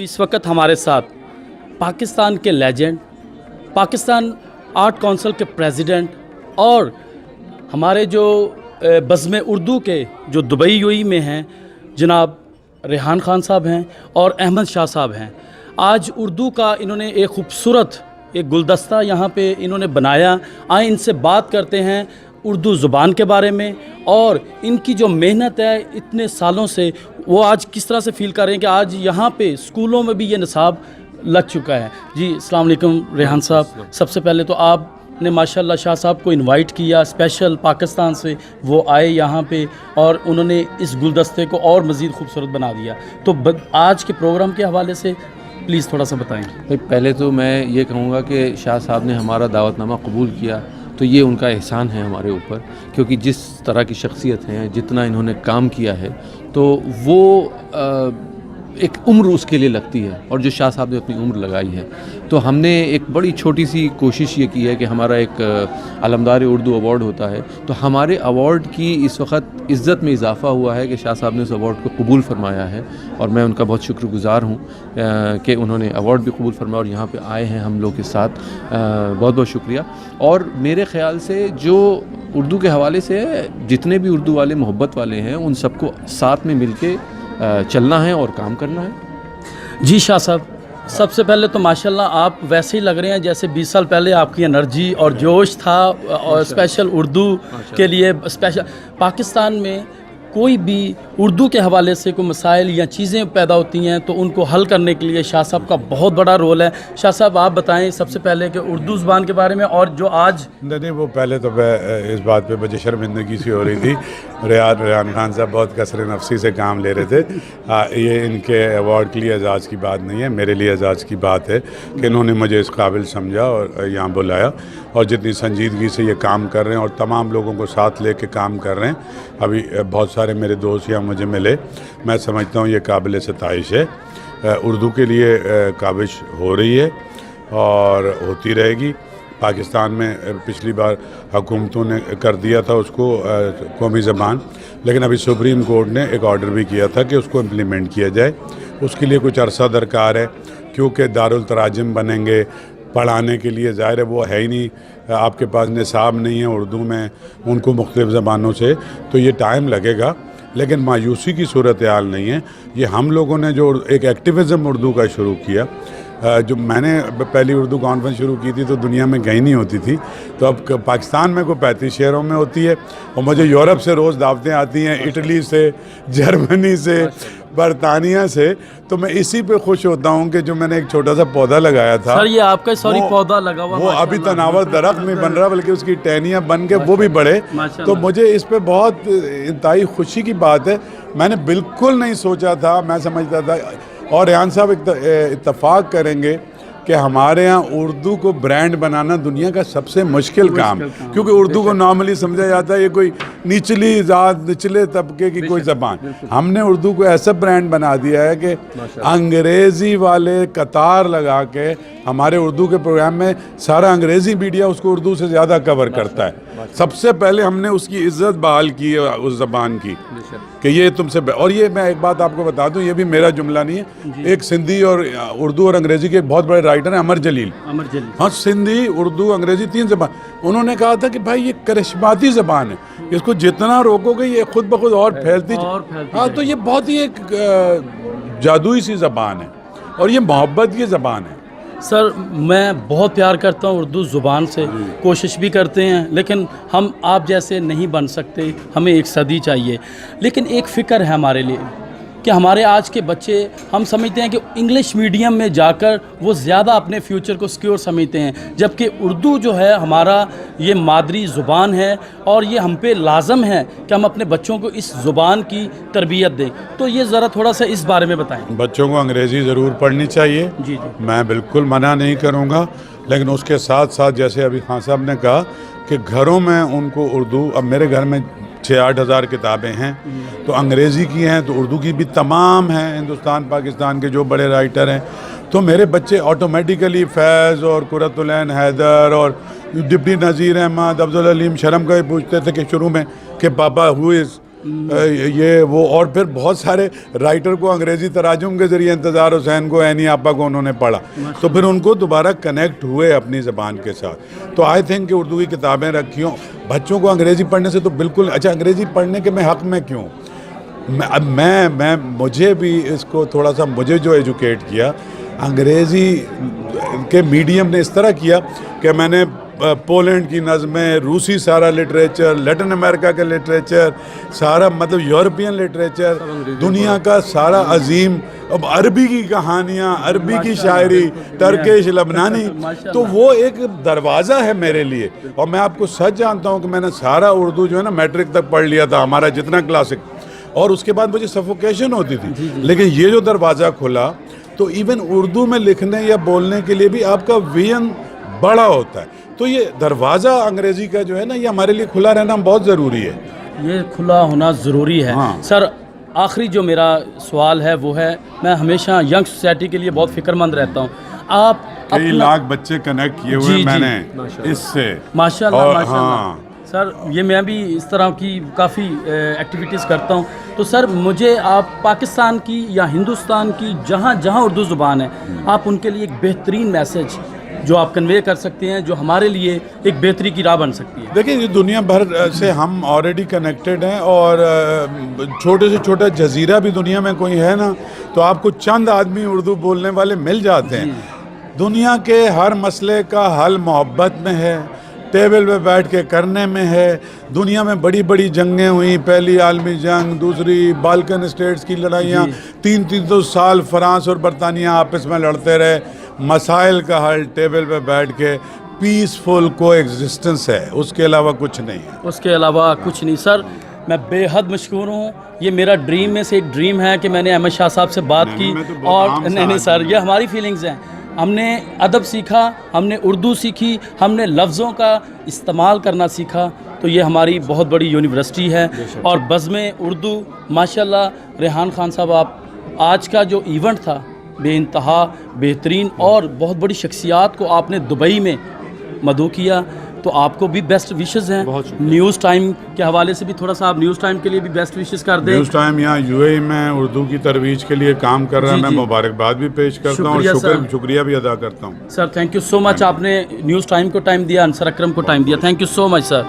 इस वक्त हमारे साथ पाकिस्तान के लेजेंड, पाकिस्तान आर्ट काउंसिल के प्रेसिडेंट और हमारे जो बज़्म उर्दू के जो दुबई यूएई में हैं जनाब रेहान खान साहब हैं और अहमद शाह साहब हैं। आज उर्दू का इन्होंने एक खूबसूरत एक गुलदस्ता यहाँ पे इन्होंने बनाया। आए इनसे बात करते हैं उर्दू ज़ुबान के बारे में और इनकी जो मेहनत है इतने सालों से, वो आज किस तरह से फ़ील कर रहे हैं कि आज यहाँ पे स्कूलों में भी ये निसाब लग चुका है। जी अस्सलाम वालेकुम रेहान साहब, सबसे पहले तो आपने माशाल्लाह शाह साहब को इनवाइट किया स्पेशल पाकिस्तान से, वो आए यहाँ पे और उन्होंने इस गुलदस्ते को और मज़ीद खूबसूरत बना दिया। तो आज के प्रोग्राम के हवाले से प्लीज़ थोड़ा सा बताएं। भाई पहले तो मैं ये कहूँगा कि शाह साहब ने हमारा दावतनामा कबूल किया तो ये उनका एहसान है हमारे ऊपर, क्योंकि जिस तरह की शख्सियत हैं, जितना इन्होंने काम किया है, तो वो एक उम्र उसके लिए लगती है और जो शाह साहब ने अपनी उम्र लगाई है। तो हमने एक बड़ी छोटी सी कोशिश ये की है कि हमारा एक अलमदार उर्दू अवार्ड होता है, तो हमारे अवार्ड की इस वक्त इज़्ज़त में इजाफ़ा हुआ है कि शाह साहब ने उस अवार्ड को कबूल फरमाया है और मैं उनका बहुत शुक्रगुज़ार हूँ कि उन्होंने अवार्ड भी कबूल फरमाया और यहाँ पे आए हैं हम लोग के साथ। बहुत बहुत शुक्रिया। और मेरे ख़्याल से जो उर्दू के हवाले से जितने भी उर्दू वाले मोहब्बत वाले हैं उन सबको साथ में मिल के चलना है और काम करना है। जी शाह साहब, सबसे पहले तो माशाल्लाह आप वैसे ही लग रहे हैं जैसे 20 साल पहले आपकी एनर्जी और जोश था और स्पेशल उर्दू के लिए स्पेशल पाकिस्तान में कोई भी उर्दू के हवाले से कोई मसाइल या चीज़ें पैदा होती हैं तो उनको हल करने के लिए शाह साहब का बहुत बड़ा रोल है। शाह साहब आप बताएं सबसे पहले कि उर्दू ज़ुबान के बारे में और जो आज नहीं वो पहले तो मैं इस बात पे मुझे शर्मिंदगी सी हो रही थी। रेहान खान साहब बहुत कसर नफसी से काम ले रहे थे। ये इनके अवार्ड के लिए एजाज़ की बात नहीं है, मेरे लिए एजाज़ की बात है कि इन्होंने मुझे इस काबिल समझा और यहाँ बुलाया और जितनी संजीदगी से ये काम कर रहे हैं और तमाम लोगों को साथ लेके काम कर रहे हैं। अभी बहुत सारे मेरे दोस्त यहाँ मुझे मिले, मैं समझता हूँ ये काबिल सताइश है। उर्दू के लिए काबिश हो रही है और होती रहेगी। पाकिस्तान में पिछली बार हुकूमतों ने कर दिया था उसको कौमी ज़बान, लेकिन अभी सुप्रीम कोर्ट ने एक ऑर्डर भी किया था कि उसको इम्प्लीमेंट किया जाए। उसके लिए कुछ अरसा दरकार है क्योंकि दारुल तराजिम बनेंगे पढ़ाने के लिए, ज़ाहिर है वो है ही नहीं, आपके पास निसाब नहीं है उर्दू में उनको मुख्तलिफ़ ज़बानों से, तो ये टाइम लगेगा। लेकिन मायूसी की सूरत हाल नहीं है। ये हम लोगों ने जो एक एक्टिविज़म उर्दू का शुरू किया, जो मैंने पहली उर्दू कॉन्फ्रेंस शुरू की थी तो दुनिया में कहीं नहीं होती थी, तो अब पाकिस्तान में कोई 35 शहरों में होती है और मुझे यूरोप से रोज़ दावतें आती हैं, इटली से, जर्मनी से, बरतानिया से। तो मैं इसी पे खुश होता हूँ कि जो मैंने एक छोटा सा पौधा लगाया था सर, ये आपका पौधा लगा हुआ वो अभी तनावर दरख्त नहीं बन रहा बल्कि उसकी टहनियाँ बन के वो भी बढ़े। तो मुझे इस पे बहुत इंतहाई खुशी की बात है। मैंने बिल्कुल नहीं सोचा था, मैं समझता था, और रेहान साहब इत्तफाक करेंगे कि हमारे यहाँ उर्दू को ब्रांड बनाना दुनिया का सबसे मुश्किल काम, क्योंकि उर्दू को नॉर्मली समझा जाता है ये कोई निचली ज़ात निचले तबके की कोई ज़बान। हमने उर्दू को ऐसा ब्रांड बना दिया है कि अंग्रेज़ी वाले कतार लगा के हमारे उर्दू के प्रोग्राम में सारा अंग्रेज़ी मीडिया उसको उर्दू से ज़्यादा कवर करता है। सबसे पहले हमने उसकी इज़्ज़त बहाल की है उस ज़बान की कि ये तुमसे। और ये मैं एक बात आपको बता दूं, ये भी मेरा जुमला नहीं है, एक सिंधी और उर्दू और अंग्रेज़ी के एक बहुत बड़े राइटर हैं अमर जलील। हाँ, सिंधी उर्दू अंग्रेज़ी 3 ज़बान। उन्होंने कहा था कि भाई ये करिश्माती ज़बान है, इसको जितना रोकोगे ये खुद ब खुद और फैलती। हाँ, तो ये बहुत ही एक जादुई सी ज़बान है और ये मोहब्बत की ज़बान है। सर, मैं बहुत प्यार करता हूँ उर्दू ज़ुबान से, कोशिश भी करते हैं, लेकिन हम आप जैसे नहीं बन सकते, हमें एक सदी चाहिए। लेकिन एक फ़िक्र है हमारे लिए कि हमारे आज के बच्चे, हम समझते हैं कि इंग्लिश मीडियम में जाकर वो ज़्यादा अपने फ्यूचर को सिक्योर समझते हैं, जबकि उर्दू जो है हमारा ये मादरी ज़ुबान है और ये हम पे लाजम है कि हम अपने बच्चों को इस ज़ुबान की तरबियत दें। तो ये ज़रा थोड़ा सा इस बारे में बताएं। बच्चों को अंग्रेज़ी ज़रूर पढ़नी चाहिए, जी। मैं बिल्कुल मना नहीं करूँगा, लेकिन उसके साथ साथ जैसे अभी खान साहब ने कहा कि घरों में उनको उर्दू, अब मेरे घर में 6-8 हज़ार किताबें हैं, तो अंग्रेज़ी की हैं तो उर्दू की भी तमाम हैं, हिंदुस्तान पाकिस्तान के जो बड़े राइटर हैं। तो मेरे बच्चे ऑटोमेटिकली फैज़ और कुरतुलैन हैदर और डिप्टी नज़ीर अहमद, अफजल अलीम शर्म का ही पूछते थे कि शुरू में कि पापा हु इज़ یہ وہ، اور پھر بہت سارے رائٹر کو انگریزی تراجم کے ذریعے انتظار حسین کو، عینی آپا کو انہوں نے پڑھا، تو پھر ان کو دوبارہ کنیکٹ ہوئے اپنی زبان کے ساتھ. تو آئی تھنک کہ اردو کی کتابیں رکھی ہوں. بچوں کو انگریزی پڑھنے سے تو بالکل، اچھا انگریزی پڑھنے کے میں حق میں کیوں؟ میں مجھے بھی اس کو تھوڑا سا، مجھے جو ایجوکیٹ کیا انگریزی کے میڈیم نے اس طرح کیا کہ میں نے پولینڈ کی نظمیں، روسی سارا لٹریچر، لیٹن امریکہ کا لٹریچر سارا، مطلب یورپین لٹریچر، دنیا کا سارا عظیم، اب عربی کی کہانیاں، عربی کی شاعری، ٹرکش، لبنانی، تو وہ ایک دروازہ ہے میرے لیے. اور میں آپ کو سچ جانتا ہوں کہ میں نے سارا اردو جو ہے نا میٹرک تک پڑھ لیا تھا، ہمارا جتنا کلاسک، اور اس کے بعد مجھے سفوکیشن ہوتی تھی. لیکن یہ جو دروازہ کھلا تو ایون اردو میں لکھنے یا بولنے کے لیے بھی آپ کا ویژن بڑا ہوتا ہے. تو یہ دروازہ انگریزی کا جو ہے نا، یہ ہمارے لیے کھلا رہنا بہت ضروری ہے. یہ کھلا ہونا ضروری ہے. سر آخری جو میرا سوال ہے وہ ہے، میں ہمیشہ ینگ سوسائٹی کے لیے بہت فکر مند رہتا ہوں. آپ کئی لاکھ بچے کنیکٹ کیے ہوئے میں نے اس سے، ماشاء اللہ ماشاء اللہ. سر یہ میں بھی اس طرح کی کافی ایکٹیویٹیز کرتا ہوں. تو سر مجھے آپ پاکستان کی یا ہندوستان کی جہاں جہاں اردو زبان ہے، آپ ان کے لیے ایک بہترین میسج جو آپ کنوے کر سکتے ہیں، جو ہمارے لیے ایک بہتری کی راہ بن سکتی ہے. دیکھیں یہ دنیا بھر سے ہم آلریڈی کنیکٹڈ ہیں، اور چھوٹے سے چھوٹا جزیرہ بھی دنیا میں کوئی ہے نا تو آپ کو چند آدمی اردو بولنے والے مل جاتے ہیں. دنیا کے ہر مسئلے کا حل محبت میں ہے، ٹیبل پہ بیٹھ کے کرنے میں ہے. دنیا میں بڑی بڑی جنگیں ہوئیں، پہلی عالمی جنگ، دوسری بالکن اسٹیٹس کی لڑائیاں، 300 سال فرانس اور برطانیہ آپس میں لڑتے رہے. مسائل کا حل ٹیبل پہ بیٹھ کے پیسفل کو ایگزسٹنس ہے، اس کے علاوہ کچھ نہیں ہے. اس کے علاوہ کچھ نہیں. سر میں بے حد مشکور ہوں. یہ میرا ڈریم میں سے ایک ڈریم ہے کہ میں نے احمد شاہ صاحب سے بات کی، اور نہیں سر یہ ہماری فیلنگز ہیں. ہم نے ادب سیکھا، ہم نے اردو سیکھی، ہم نے لفظوں کا استعمال کرنا سیکھا. تو یہ ہماری بہت بڑی یونیورسٹی ہے. اور بزم اردو ماشاءاللہ ریحان خان صاحب، آپ آج کا جو ایونٹ تھا بے انتہا بہترین، اور بہت بڑی شخصیات کو آپ نے دبئی میں مدعو کیا. تو آپ کو بھی بیسٹ وشز ہیں. نیوز ٹائم کے حوالے سے بھی تھوڑا سا آپ نیوز ٹائم کے لیے بھی بیسٹ وشز کر دیں. نیوز ٹائم یہاں UAE میں اردو کی ترویج کے لیے کام کر رہا ہے. میں مبارکباد بھی پیش کرتا ہوں اور شکریہ بھی ادا کرتا ہوں. سر تھینک یو سو مچ. آپ نے نیوز ٹائم کو ٹائم دیا، انصر اکرم کو ٹائم دیا. Thank you so much sir.